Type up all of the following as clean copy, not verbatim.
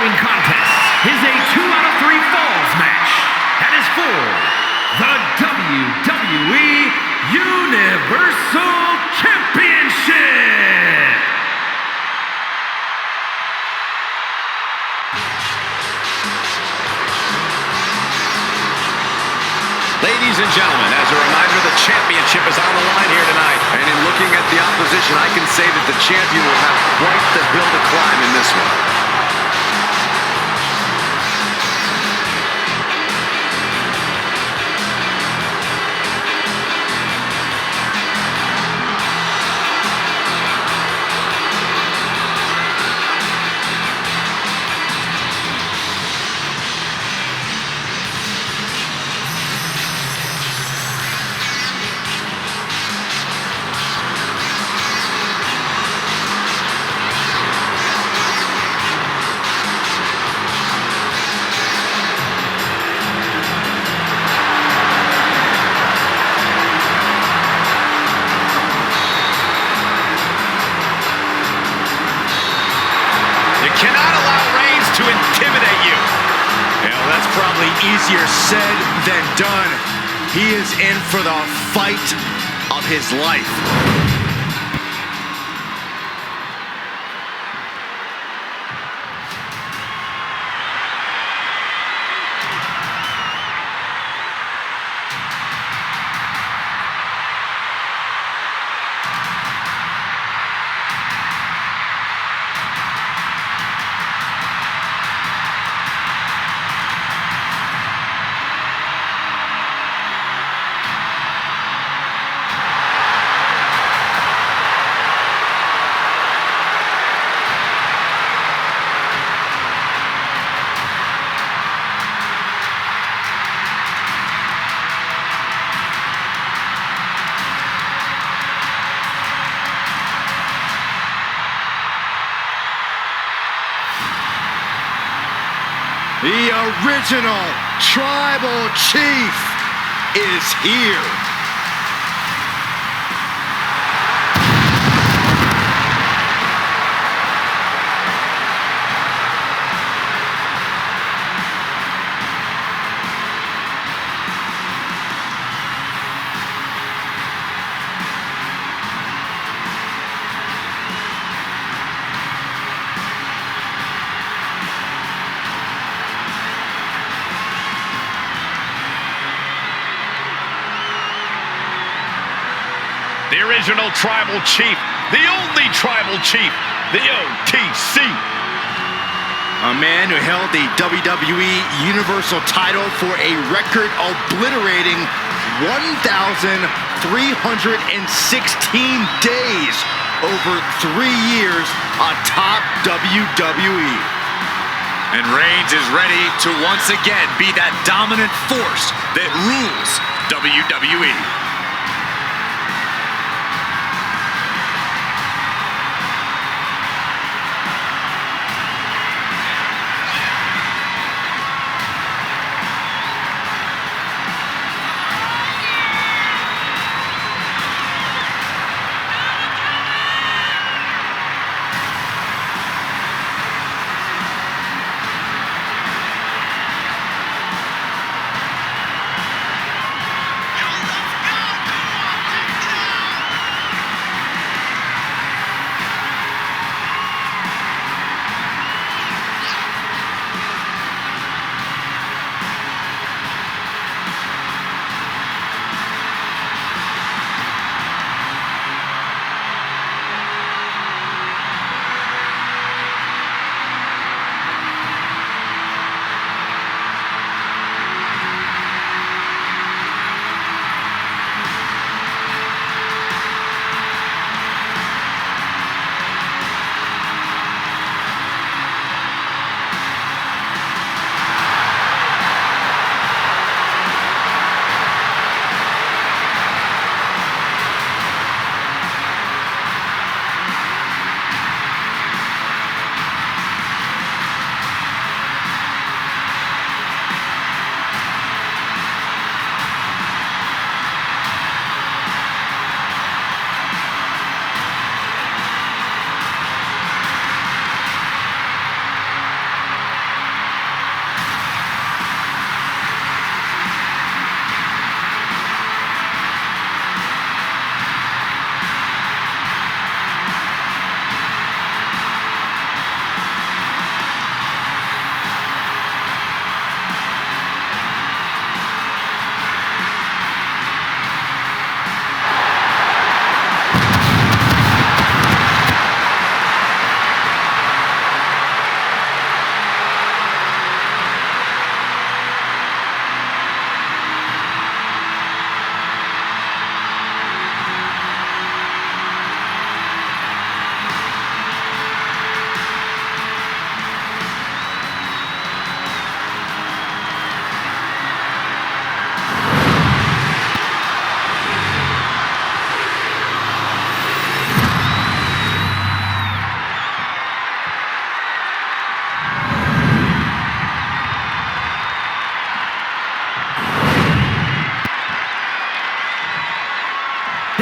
following contest is a 2 out of 3 falls match and is for the WWE Universal Championship. Ladies and gentlemen, as a reminder, the championship is on the line here tonight. And in looking at the opposition, I can say that the champion will have quite the hill to climb in this one. Easier said than done. He is in for the fight of his life. The original tribal chief is here. The original tribal chief, the only tribal chief, the OTC. A man who held the WWE Universal title for a record-obliterating 1,316 days over 3 years atop WWE. And Reigns is ready to once again be that dominant force that rules WWE.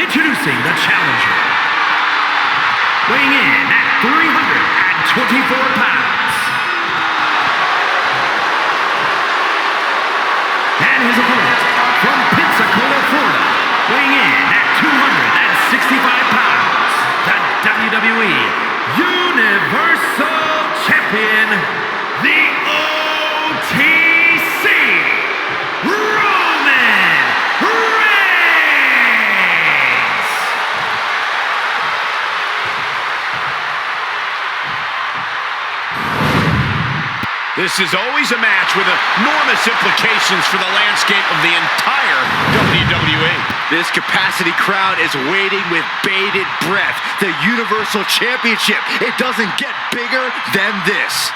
Introducing the challenger. Weighing in at 324 pounds. And his opponent from Pensacola, Florida, weighing in at 265 pounds, the WWE Universal Champion, the OTC, Roman Reigns! This is always a match with enormous implications for the landscape of the entire WWE. This capacity crowd is waiting with bated breath. The Universal Championship. It doesn't get bigger than this.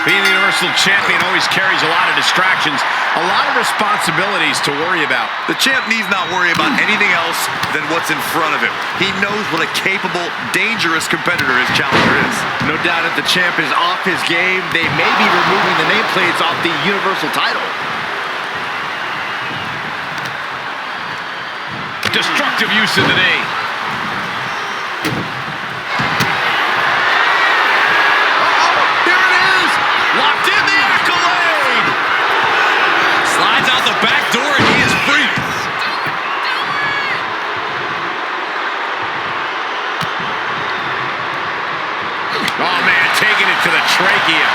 Being the Universal Champion always carries a lot of distractions, a lot of responsibilities to worry about. The champ needs not worry about anything else than what's in front of him. He knows what a capable, dangerous competitor his challenger is. No doubt if the champ is off his game, they may be removing the nameplates off the Universal title. Destructive use of the knee. Locked in the accolade! Slides out the back door and he is free. Oh man, taking it to the trachea.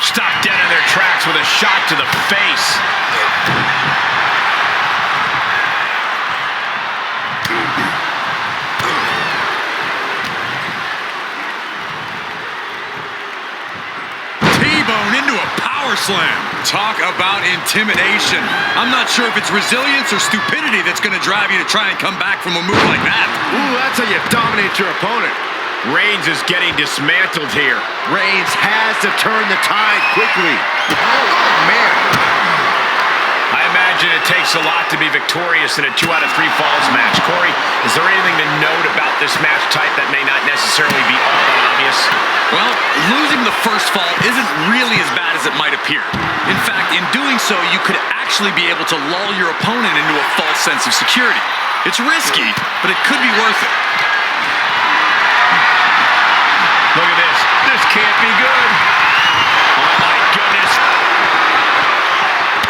Stopped dead in their tracks with a shot to the face. Into a power slam. Talk about intimidation. I'm not sure if it's resilience or stupidity that's going to drive you to try and come back from a move like that. Ooh, that's how you dominate your opponent. Reigns is getting dismantled here. Reigns has to turn the tide quickly. Oh, man. I imagine it takes a lot to be victorious in a 2 out of 3 falls match. Corey, is there anything to note about this match type that may not necessarily be all that obvious? Well, losing the first fall isn't really as bad as it might appear. In fact, in doing so, you could actually be able to lull your opponent into a false sense of security. It's risky, but it could be worth it. Look at this. This can't be good. Oh, my goodness.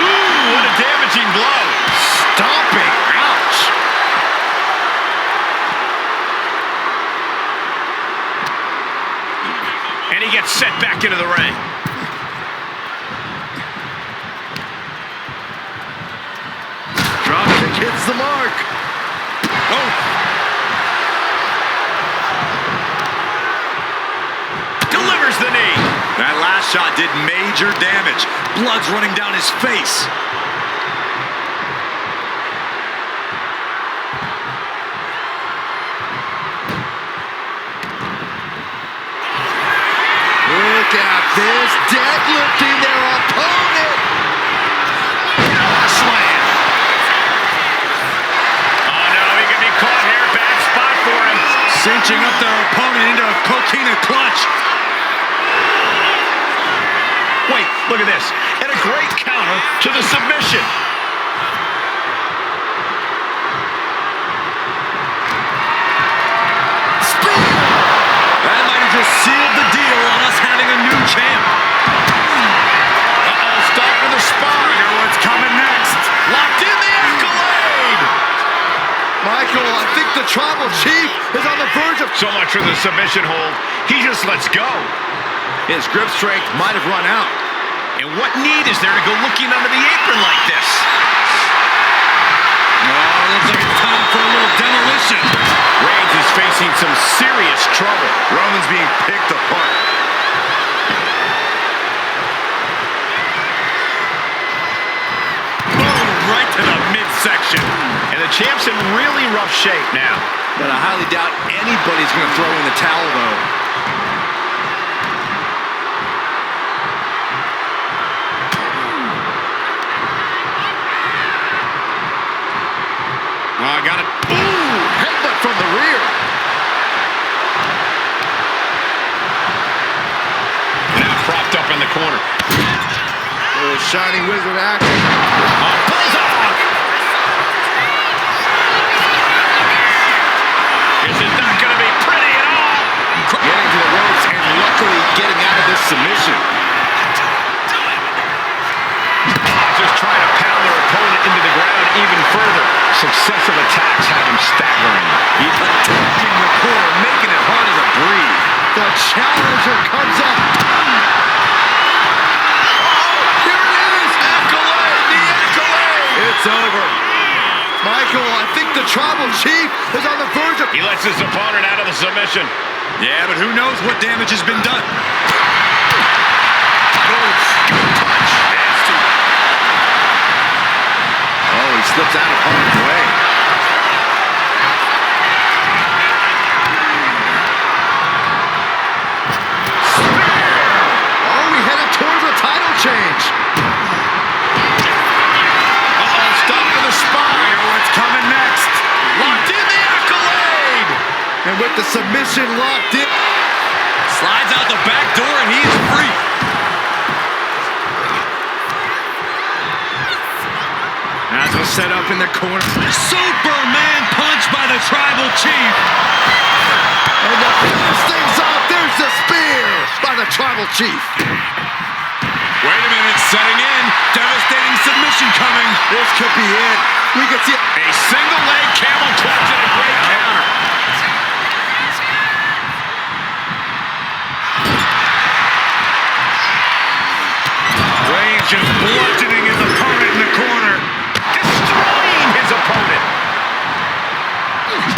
Ooh, what a damaging blow. Stomping. Ouch. And he gets set back into the ring. Drop kick hits the mark. Oh. Delivers the knee. That last shot did major damage. Blood's running down his face. Look at this, deadlifting their opponent. Slam. Oh no, he could be caught here. Bad spot for him. Cinching up their opponent into a coquina clutch. Wait, look at this. And a great counter to the submission. That might have just sealed the deal on us having a new champ. Uh-oh, stop with the spine. You know what's coming next. Locked in the accolade. Michael, I think the tribal chief is on the verge of... So much for the submission hold. He just lets go. His grip strength might have run out. And what need is there to go looking under the apron like this? Oh, looks like it's time for a little demolition. Reigns is facing some serious trouble. Roman's being picked apart. Boom, right to the midsection. And the champ's in really rough shape now. But I highly doubt anybody's going to throw in the towel, though. I got it. Ooh, headbutt from the rear. the corner. Shining wizard action. Bulldog! This is not going to be pretty at all. Getting to the ropes and luckily getting out of this submission. Just trying to pound their opponent into the ground even further. Successive attacks have him staggering. He's attacking the core, making it harder to breathe. The challenger comes up. It's over. Michael, I think the Tribal Chief is on the verge of... He lets his opponent out of the submission. Yeah, but who knows what damage has been done. Oh, he slips out of harm's way. Oh, we headed towards a title change. Coming next. Locked in the accolade. And with the submission locked in. Slides out the back door and he is free. As was set up in the corner. Superman punch by the Tribal Chief. And the finish things off. There's the spear by the Tribal Chief. Wait a minute, setting in. Devastating submission coming. This could be it. We could see a single leg camel clutch and a great counter. Reigns just bludgeoning his opponent in the corner. Destroying his opponent.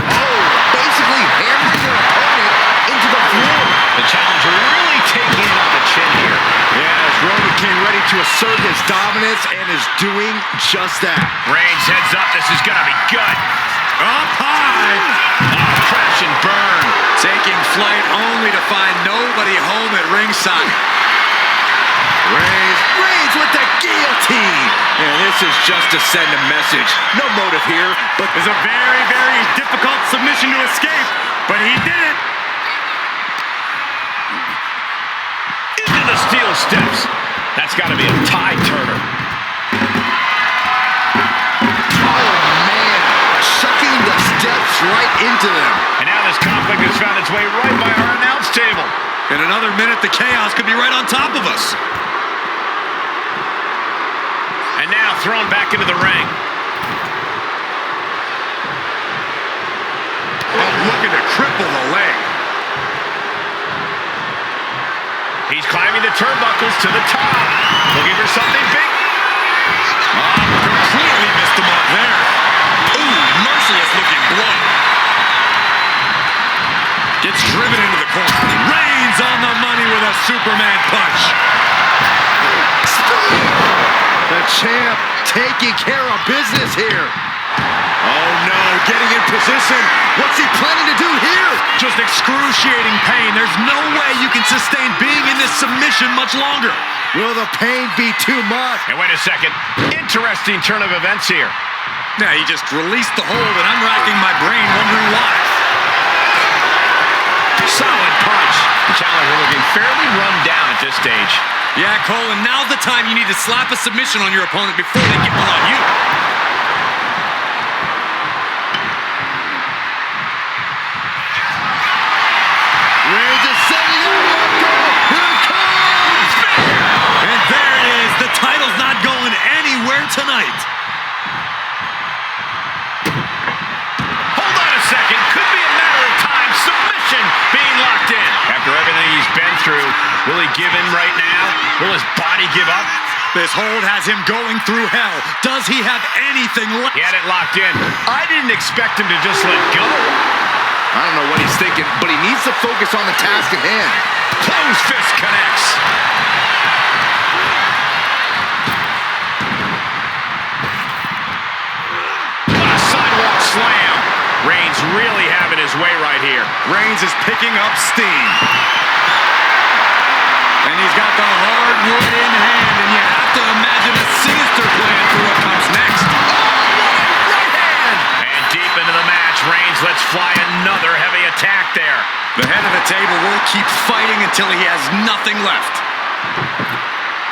Oh, basically hammering their opponent into the floor. The challenger really taking it on the chin here. Yeah, as Roman King ready to assert his dominance and is doing just that. Reigns heads up. This is going to be good. Up high. Oh, crash and burn. Taking flight only to find nobody home at ringside. Reigns with the guillotine. And this is just to send a message. No motive here, but It's a very, very difficult submission to escape, but he did it. Into the steel steps. That's got to be a tide turner. oh man, chucking the steps right into them. And now this conflict has found its way right by our announce table. In another minute, the chaos could be right on top of us. And now thrown back into the ring. Oh, looking to cripple the leg. He's climbing the turnbuckles to the top. Looking for something big. Completely missed the mark there. Ooh, merciless looking blow. Gets driven into the corner. Reigns on the money with a Superman punch. The champ taking care of business here. Oh no, getting in position. What's he planning to do here? Just excruciating pain. There's no way you can sustain being in this submission much longer. Will the pain be too much? And wait a second. Interesting turn of events here. Yeah, he just released the hold, and I'm racking my brain wondering why. Solid punch. The challenger looking fairly run down at this stage. Yeah, Cole, and now's the time you need to slap a submission on your opponent before they get one on you. Reigns is setting up. Here it comes. And there it is. The title's not going anywhere tonight. Hold on a second. Could be a matter of time. Submission being locked in. After everything he's been through, will he give in right now? Will his body give up? This hold has him going through hell. Does he have anything left? He had it locked in. I didn't expect him to just let go. I don't know what he's thinking, but he needs to focus on the task at hand. Closed fist connects. What a sidewalk slam. Reigns really having his way right here. Reigns is picking up steam. And he's got the hardwood in hand, and you have to imagine a sinister plan for what comes next. Right hand. And deep into the match, Reigns lets fly another heavy attack there. The head of the table will keep fighting until he has nothing left.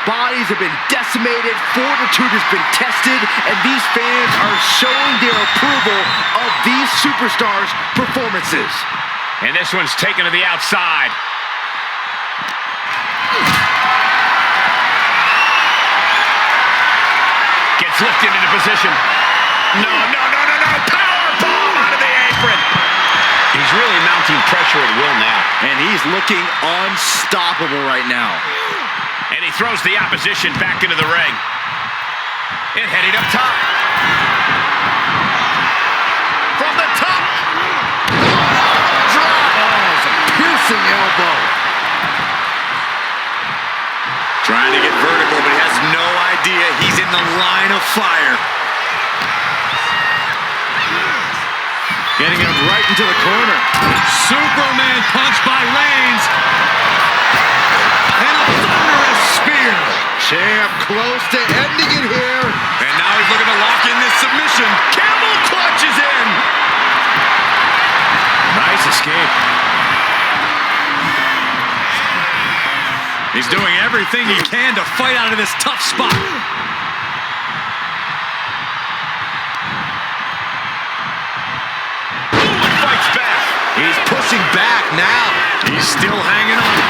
Bodies have been decimated, fortitude has been tested, and these fans are showing their approval of these superstars' performances. And this one's taken to the outside. Gets lifted into position. No. Powerbomb out of the apron. He's really mounting pressure at will now. And he's looking unstoppable right now. And he throws the opposition back into the ring. And heading up top. From the top. Drop. Piercing elbow. Trying to get vertical, but he has no idea he's in the line of fire. Getting him right into the corner. Superman punch by Reigns. And a thunderous spear. Champ close to ending it here. And now he's looking to lock in this submission. Camel clutch is in. Nice escape. He's doing everything he can to fight out of this tough spot. Fights back. He's pushing back now. He's still hanging on.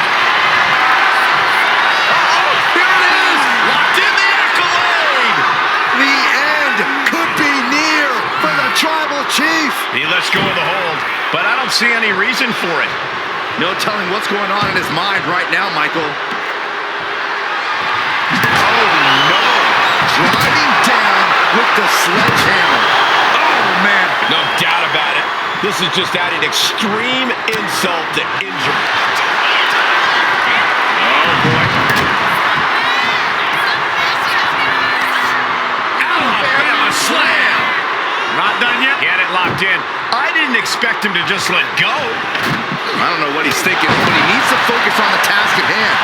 Here it is. Locked in the accolade. The end could be near for the Tribal Chief. He lets go of the hold, but I don't see any reason for it. No telling what's going on in his mind right now, Michael. Driving down with the sledgehammer. Oh, man. No doubt about it. This is just adding extreme insult to injury. Oh, boy. Alabama slam. Not done yet. Get it locked in. I didn't expect him to just let go. I don't know what he's thinking, but he needs to focus on the task at hand.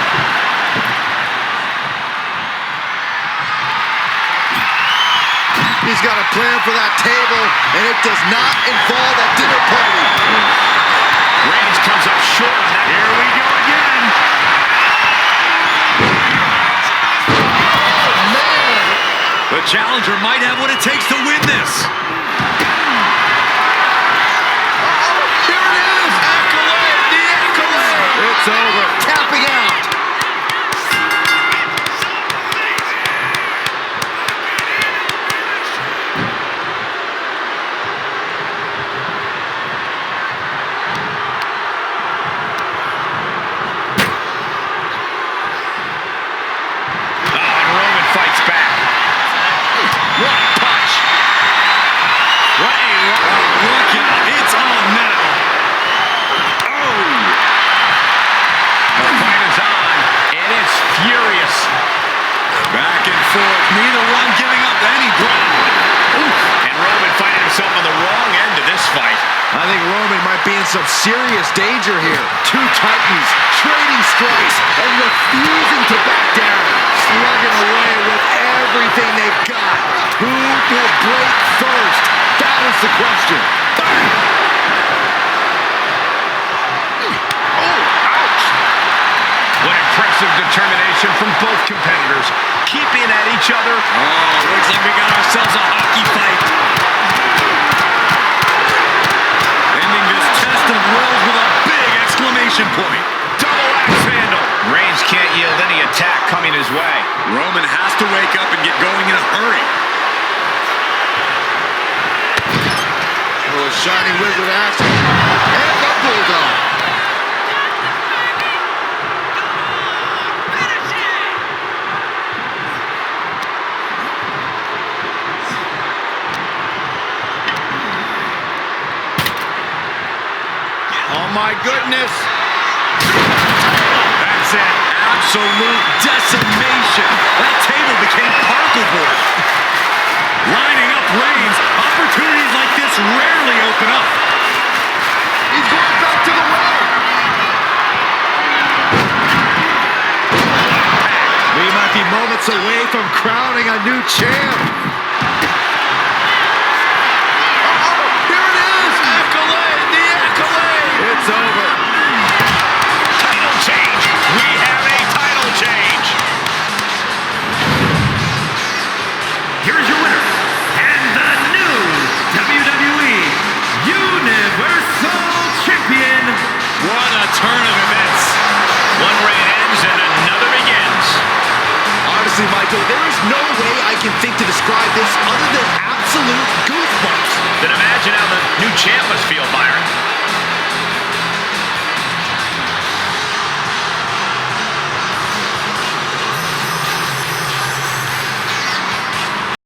He's got a plan for that table, and it does not involve a dinner party. Reigns comes up short on that. Here we go again. Oh, man. The challenger might have what it takes to win this. Here it is. Accolade, the accolade. It's over. Tapping out. Neither one giving up any ground. And Roman finding himself on the wrong end of this fight. I think Roman might be in some serious danger here. Two titans trading strikes and refusing to back down. Slugging away with everything they've got. Who will break first? That is the question. What impressive determination from both competitors, keeping at each other. Oh, looks like we got ourselves a hockey fight. Ending this test of wills with a big exclamation point. Double axe handle. Reigns can't yield any attack coming his way. Roman has to wake up and get going in a hurry. Oh, shining wizard action. And the bulldog. Oh my goodness. That's it. Absolute decimation. That table became particle board. Lining up Reigns. Opportunities like this rarely open up. He's going back to the well. We might be moments away from crowning a new champ. It's over. Title change. We have a title change. can think to describe this other than